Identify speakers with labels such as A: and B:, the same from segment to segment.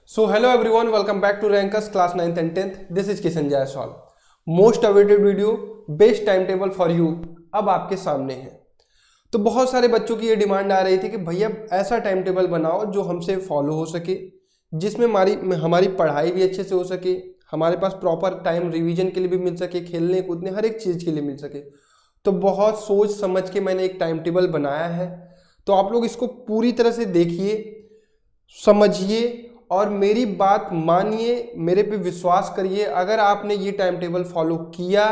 A: So hello everyone, welcome back to Rankers class 9th and 10th. This is Kishan Jaiswal. Most awaited video, best timetable for you अब आपके सामने है। तो बहुत सारे बच्चों की ये डिमांड आ रही थी कि भैया ऐसा टाइम टेबल बनाओ जो हमसे फॉलो हो सके, जिसमें हमारी पढ़ाई भी अच्छे से हो सके, हमारे पास प्रॉपर टाइम रिवीजन के लिए भी मिल सके, खेलने कूदने हर एक चीज़ के लिए मिल सके। तो बहुत सोच समझ के मैंने एक टाइम टेबल बनाया है। तो आप लोग इसको पूरी तरह से देखिए, समझिए और मेरी बात मानिए, मेरे पे विश्वास करिए। अगर आपने ये टाइम टेबल फॉलो किया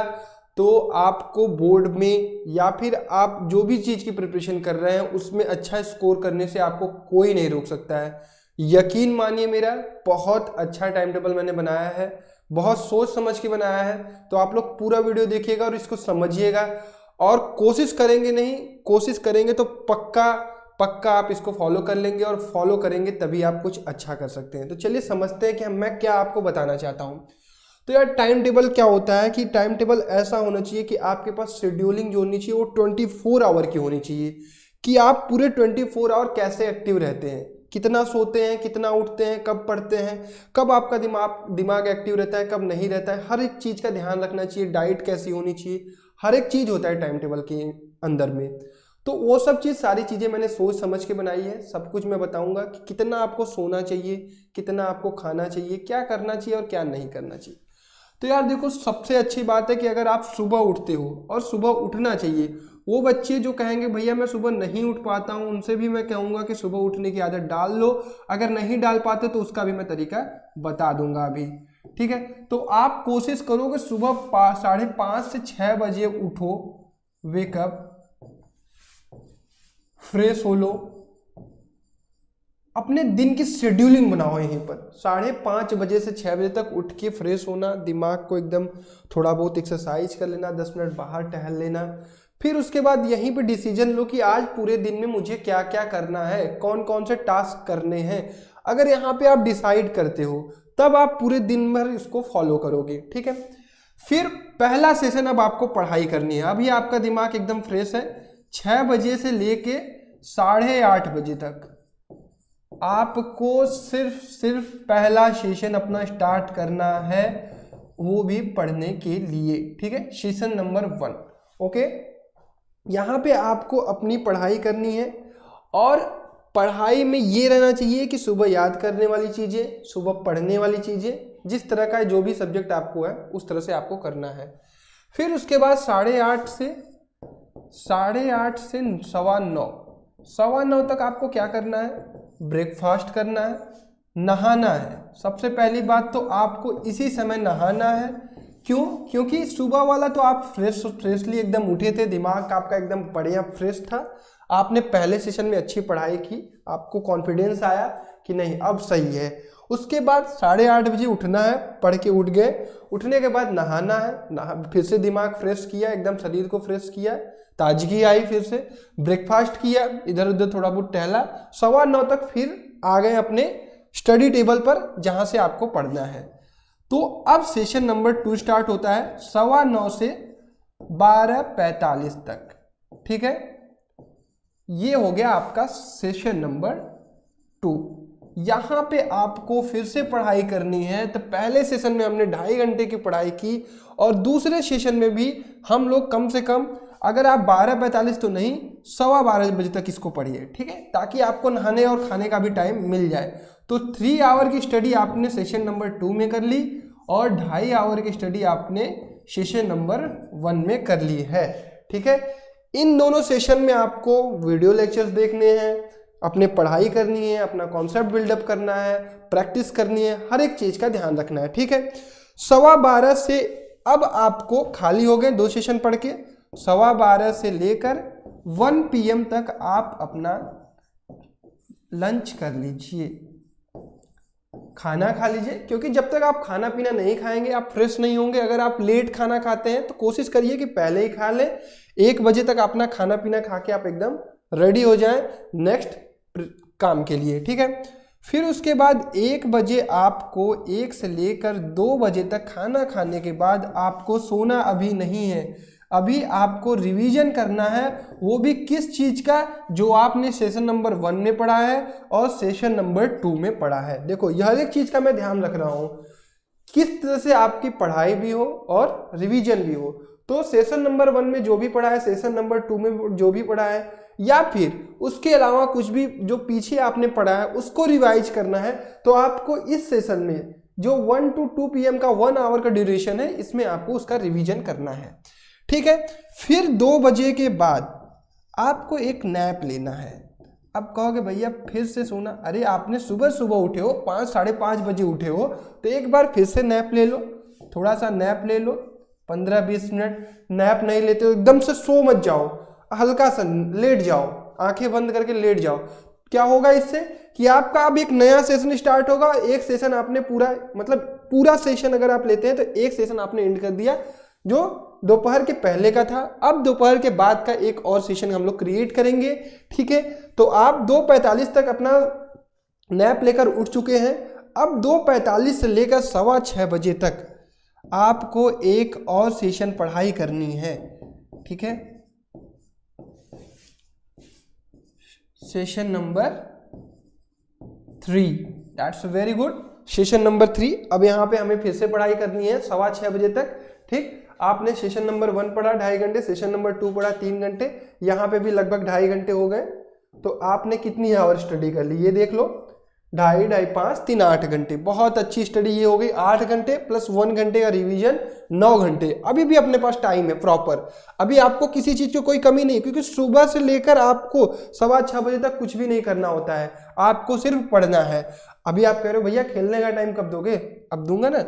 A: तो आपको बोर्ड में या फिर आप जो भी चीज़ की प्रिपरेशन कर रहे हैं उसमें अच्छा स्कोर करने से आपको कोई नहीं रोक सकता है। यकीन मानिए मेरा, बहुत अच्छा टाइम टेबल मैंने बनाया है, बहुत सोच समझ के बनाया है। तो आप लोग पूरा वीडियो देखिएगा और इसको समझिएगा और कोशिश करेंगे तो पक्का आप इसको फॉलो कर लेंगे और फॉलो करेंगे तभी आप कुछ अच्छा कर सकते हैं। तो चलिए समझते हैं कि मैं क्या आपको बताना चाहता हूँ। तो यार टाइम टेबल क्या होता है कि टाइम टेबल ऐसा होना चाहिए कि आपके पास शेड्यूलिंग जो होनी चाहिए वो 24 आवर की होनी चाहिए, कि आप पूरे 24 आवर कैसे एक्टिव रहते हैं, कितना सोते हैं, कितना उठते हैं, कब पढ़ते हैं, कब आपका दिमाग एक्टिव रहता है, कब नहीं रहता है, हर एक चीज़ का ध्यान रखना चाहिए। डाइट कैसी होनी चाहिए, हर एक चीज़ होता है टाइम टेबल के अंदर में। तो वो सब सारी चीज़ें मैंने सोच समझ के बनाई है। सब कुछ मैं बताऊंगा कि कितना आपको सोना चाहिए, कितना आपको खाना चाहिए, क्या करना चाहिए और क्या नहीं करना चाहिए। तो यार देखो, सबसे अच्छी बात है कि अगर आप सुबह उठते हो, और सुबह उठना चाहिए। वो बच्चे जो कहेंगे भैया मैं सुबह नहीं उठ पाता हूँ, उनसे भी मैं कहूँगा कि सुबह उठने की आदत डाल लो। अगर नहीं डाल पाते तो उसका भी मैं तरीका बता दूंगा अभी, ठीक है। तो आप कोशिश करो कि सुबह 5:30 से 6 बजे उठो, वेकअप, फ्रेश हो लो, अपने दिन की शेड्यूलिंग बनाओ। यहीं पर 5:30 बजे से 6 बजे तक उठ के फ्रेश होना, दिमाग को एकदम थोड़ा बहुत एक्सरसाइज कर लेना, 10 मिनट बाहर टहल लेना। फिर उसके बाद यहीं पे डिसीजन लो कि आज पूरे दिन में मुझे क्या क्या करना है, कौन कौन से टास्क करने हैं। अगर यहाँ पे आप डिसाइड करते हो तब आप पूरे दिन भर इसको फॉलो करोगे, ठीक है। फिर पहला सेशन, अब आपको पढ़ाई करनी है। अभी आपका दिमाग एकदम फ्रेश है। 6 बजे से लेके 8:30 बजे तक आपको सिर्फ पहला सेशन अपना स्टार्ट करना है, वो भी पढ़ने के लिए, ठीक है। Session number 1, okay. यहाँ पे आपको अपनी पढ़ाई करनी है और पढ़ाई में ये रहना चाहिए कि सुबह याद करने वाली चीज़ें, सुबह पढ़ने वाली चीज़ें, जिस तरह का जो भी सब्जेक्ट आपको है उस तरह से आपको करना है। फिर उसके बाद 8:30 से 9:15 तक आपको क्या करना है, ब्रेकफास्ट करना है, नहाना है। सबसे पहली बात तो आपको इसी समय नहाना है। क्यों? क्योंकि सुबह वाला तो आप फ्रेशली एकदम उठे थे, दिमाग आपका एकदम बढ़िया फ्रेश था, आपने पहले सेशन में अच्छी पढ़ाई की, आपको कॉन्फिडेंस आया कि नहीं अब सही है। उसके बाद 8:30 बजे उठना है, पढ़ के उठ गए, उठने के बाद नहाना है, फिर से दिमाग फ्रेश किया, एकदम शरीर को फ्रेश किया, ताजगी आई, फिर से ब्रेकफास्ट किया, इधर उधर थोड़ा बहुत टहला, 9:15 तक फिर आ गए अपने स्टडी टेबल पर जहां से आपको पढ़ना है। तो अब सेशन नंबर 2 स्टार्ट होता है 9:15 से 12:45 तक, ठीक है। ये हो गया आपका सेशन नंबर 2। यहां पे आपको फिर से पढ़ाई करनी है। तो पहले सेशन में हमने 2.5 घंटे की पढ़ाई की और दूसरे सेशन में भी हम लोग कम से कम, अगर आप 12:45 तो नहीं, 12:15 बजे तक इसको पढ़िए, ठीक है, ताकि आपको नहाने और खाने का भी टाइम मिल जाए। तो 3 आवर की स्टडी आपने सेशन नंबर 2 में कर ली और 2.5 आवर की स्टडी आपने सेशन नंबर 1 में कर ली है, ठीक है। इन दोनों सेशन में आपको वीडियो लेक्चर्स देखने हैं, अपने पढ़ाई करनी है, अपना कॉन्सेप्ट बिल्डअप करना है, प्रैक्टिस करनी है, हर एक चीज़ का ध्यान रखना है, ठीक है। 12:15 से अब आपको खाली हो गए 2 सेशन पढ़ के, 12:15 से लेकर 1 PM तक आप अपना लंच कर लीजिए, खाना खा लीजिए। क्योंकि जब तक आप खाना पीना नहीं खाएंगे आप फ्रेश नहीं होंगे। अगर आप लेट खाना खाते हैं तो कोशिश करिए कि पहले ही खा लें, 1 बजे तक अपना खाना पीना खा के आप एकदम रेडी हो जाएं नेक्स्ट काम के लिए, ठीक है। फिर उसके बाद 1 बजे आपको 1 से लेकर 2 बजे तक खाना खाने के बाद आपको सोना अभी नहीं है। अभी आपको रिवीजन करना है, वो भी किस चीज का, जो आपने सेशन नंबर 1 में पढ़ा है और सेशन नंबर 2 में पढ़ा है। देखो हर एक चीज का मैं ध्यान रख रहा हूं, किस तरह से आपकी पढ़ाई भी हो और रिवीजन भी हो। तो सेशन नंबर 1 में जो भी पढ़ा है, सेशन नंबर 2 में जो भी पढ़ा है, या फिर उसके अलावा कुछ भी जो पीछे आपने पढ़ा है उसको रिवाइज करना है, तो आपको इस सेशन में जो 1 to 2 PM का 1 आवर का ड्यूरेशन है, इसमें आपको उसका रिवीजन करना है। ठीक है, फिर 2 बजे के बाद आपको एक नैप लेना है। अब कहोगे भैया फिर से सोना, अरे आपने सुबह सुबह उठे हो, 5 साढ़े 5 बजे उठे हो, तो एक बार फिर से नैप ले लो, थोड़ा सा नैप ले लो, 15-20 मिनट। नैप नहीं लेते हो एकदम से सो मत जाओ, हल्का सा लेट जाओ, आंखें बंद करके लेट जाओ। क्या होगा इससे कि आपका अब एक नया सेशन स्टार्ट होगा। एक सेशन आपने पूरा सेशन अगर आप लेते हैं तो एक सेशन आपने एंड कर दिया जो दोपहर के पहले का था। अब दोपहर के बाद का एक और सेशन हम लोग क्रिएट करेंगे। ठीक है, तो आप 2:45 तक अपना नैप लेकर उठ चुके हैं। अब 2:45 से लेकर 6:15 बजे तक आपको एक और सेशन पढ़ाई करनी है। ठीक है, session number 3, that's very good, session number 3। अब यहाँ पे हमें फिर से पढ़ाई करनी है 6:15 बजे तक। ठीक, आपने सेशन नंबर 1 पढ़ा 2.5 घंटे, सेशन नंबर 2 पढ़ा 3 घंटे, यहाँ पे भी लगभग 2.5 घंटे हो गए। तो आपने कितनी आवर स्टडी कर ली ये देख लो, 2.5, 2.5, 5, 3, 8 घंटे। बहुत अच्छी स्टडी ये हो गई। 8 घंटे प्लस 1 घंटे का रिवीजन, 9 घंटे। अभी भी अपने पास टाइम है प्रॉपर, अभी आपको किसी चीज की कोई कमी नहीं, क्योंकि सुबह से लेकर आपको 6:15 बजे तक कुछ भी नहीं करना होता है, आपको सिर्फ पढ़ना है। अभी आप कह रहे हो भैया खेलने का टाइम कब दोगे? अब दूंगा ना।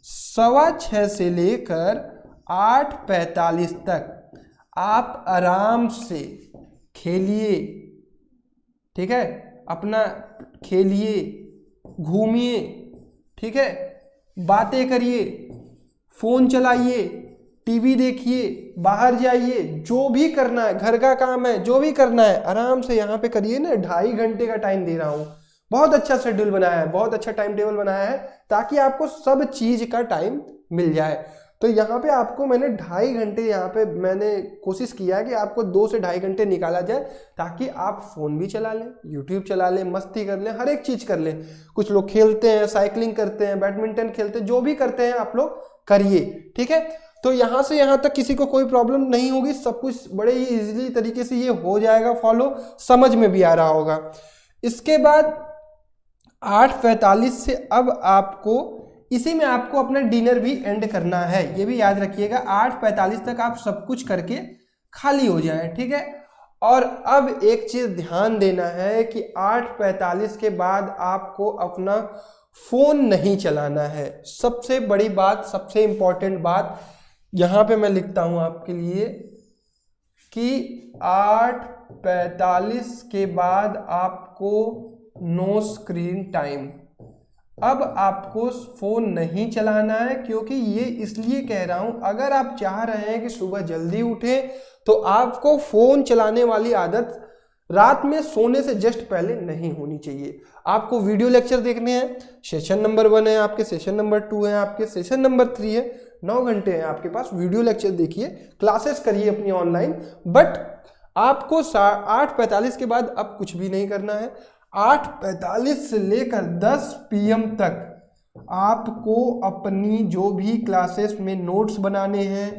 A: 6:15 से लेकर 8:45 तक आप आराम से खेलिए। ठीक है, अपना खेलिए, घूमिए, ठीक है, बातें करिए, फोन चलाइए, टीवी देखिए, बाहर जाइए, जो भी करना है, घर का काम है, जो भी करना है आराम से यहाँ पे करिए ना। 2.5 घंटे का टाइम दे रहा हूँ, बहुत अच्छा शेड्यूल बनाया है, बहुत अच्छा टाइम टेबल बनाया है, ताकि आपको सब चीज का टाइम मिल जाए। तो यहाँ पे आपको मैंने 2.5 घंटे, यहाँ पे मैंने कोशिश किया है कि आपको 2 से 2.5 घंटे निकाला जाए, ताकि आप फोन भी चला लें, यूट्यूब चला लें, मस्ती कर लें, हर एक चीज कर लें। कुछ लोग खेलते हैं, साइकिलिंग करते हैं, बैडमिंटन खेलते हैं, जो भी करते हैं आप लोग करिए। ठीक है, तो यहाँ से यहाँ तक किसी को कोई प्रॉब्लम नहीं होगी, सब कुछ बड़े ही इजीली तरीके से ये हो जाएगा फॉलो, समझ में भी आ रहा होगा। इसके बाद 8:45 से अब आपको इसी में आपको अपना डिनर भी एंड करना है, ये भी याद रखिएगा। 8:45 तक आप सब कुछ करके खाली हो जाए। ठीक है, और अब एक चीज ध्यान देना है कि 8:45 के बाद आपको अपना फोन नहीं चलाना है। सबसे बड़ी बात, सबसे इंपॉर्टेंट बात यहां पे मैं लिखता हूं आपके लिए कि 8:45 के बाद आपको नो स्क्रीन टाइम। अब आपको फोन नहीं चलाना है, क्योंकि ये इसलिए कह रहा हूं, अगर आप चाह रहे हैं कि सुबह जल्दी उठे तो आपको फोन चलाने वाली आदत रात में सोने से जस्ट पहले नहीं होनी चाहिए। आपको वीडियो लेक्चर देखने हैं, सेशन नंबर 1 है आपके, सेशन नंबर 2 है आपके, सेशन नंबर 3 है, 9 घंटे हैं आपके पास। वीडियो लेक्चर देखिए, क्लासेस करिए अपनी ऑनलाइन, बट आपको 8:45 के बाद अब कुछ भी नहीं करना है। 8:45 से लेकर 10 PM तक आपको अपनी जो भी क्लासेस में नोट्स बनाने हैं,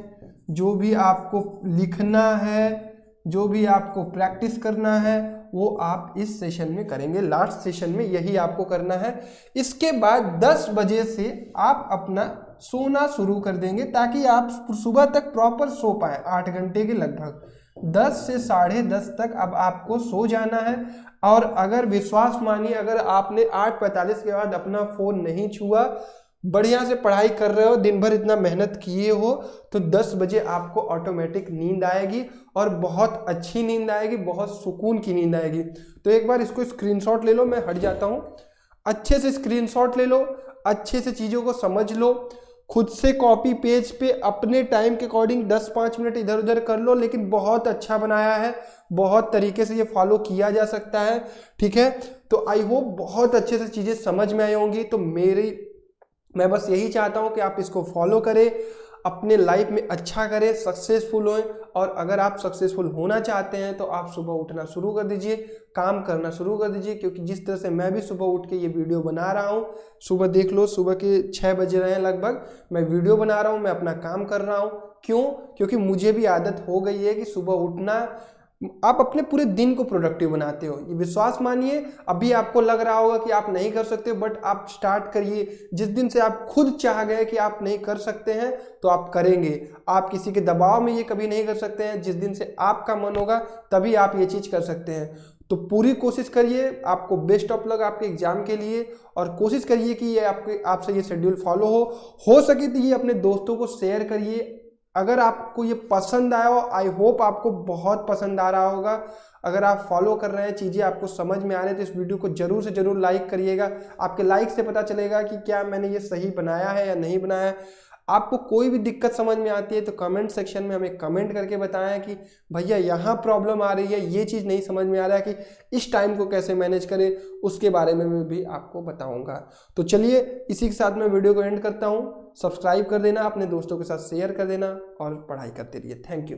A: जो भी आपको लिखना है, जो भी आपको प्रैक्टिस करना है, वो आप इस सेशन में करेंगे। लास्ट सेशन में यही आपको करना है। इसके बाद 10 बजे से आप अपना सोना शुरू कर देंगे, ताकि आप सुबह तक प्रॉपर सो पाए, 8 घंटे के लगभग। 10 से 10:30 तक अब आपको सो जाना है। और अगर विश्वास मानिए, अगर आपने 8:45 के बाद अपना फोन नहीं छुआ, बढ़िया से पढ़ाई कर रहे हो, दिन भर इतना मेहनत किए हो, तो 10 बजे आपको ऑटोमेटिक नींद आएगी, और बहुत अच्छी नींद आएगी, बहुत सुकून की नींद आएगी। तो एक बार इसको स्क्रीनशॉट ले लो, मैं हट जाता हूँ। अच्छे से स्क्रीनशॉट ले लो, अच्छे से चीज़ों को समझ लो, खुद से कॉपी पेज पे अपने टाइम के अकॉर्डिंग 10-5 मिनट इधर उधर कर लो, लेकिन बहुत अच्छा बनाया है, बहुत तरीके से ये फॉलो किया जा सकता है। ठीक है, तो आई होप बहुत अच्छे से चीज़ें समझ में आई होंगी। तो मैं बस यही चाहता हूँ कि आप इसको फॉलो करें। अपने लाइफ में अच्छा करें, सक्सेसफुल हों। और अगर आप सक्सेसफुल होना चाहते हैं तो आप सुबह उठना शुरू कर दीजिए, काम करना शुरू कर दीजिए। क्योंकि जिस तरह से मैं भी सुबह उठ के ये वीडियो बना रहा हूँ, सुबह देख लो सुबह के 6 बज रहे हैं लगभग, मैं वीडियो बना रहा हूँ, मैं अपना काम कर रहा हूँ। क्यों? क्योंकि मुझे भी आदत हो गई है कि सुबह उठना, आप अपने पूरे दिन को प्रोडक्टिव बनाते हो। ये विश्वास मानिए, अभी आपको लग रहा होगा कि आप नहीं कर सकते, बट आप स्टार्ट करिए। जिस दिन से आप खुद चाह गए कि आप नहीं कर सकते हैं तो आप करेंगे। आप किसी के दबाव में ये कभी नहीं कर सकते हैं। जिस दिन से आपका मन होगा तभी आप ये चीज़ कर सकते हैं। तो पूरी कोशिश करिए, आपको बेस्ट ऑफ लक आपके एग्जाम के लिए। और कोशिश करिए कि ये आपसे ये शेड्यूल फॉलो हो सके तो ये अपने दोस्तों को शेयर करिए। अगर आपको ये पसंद आया हो, आई होप आपको बहुत पसंद आ रहा होगा। अगर आप फॉलो कर रहे हैं, चीज़ें आपको समझ में आ रही है, तो इस वीडियो को जरूर से जरूर लाइक करिएगा। आपके लाइक से पता चलेगा कि क्या मैंने ये सही बनाया है या नहीं बनाया है। आपको कोई भी दिक्कत समझ में आती है तो कमेंट सेक्शन में हमें कमेंट करके बताएं कि भैया यहाँ प्रॉब्लम आ रही है, ये चीज़ नहीं समझ में आ रहा है कि इस टाइम को कैसे मैनेज करें, उसके बारे में मैं भी आपको बताऊंगा। तो चलिए इसी के साथ मैं वीडियो को एंड करता हूँ। सब्सक्राइब कर देना, अपने दोस्तों के साथ शेयर कर देना और पढ़ाई करते रहिए। Thank you.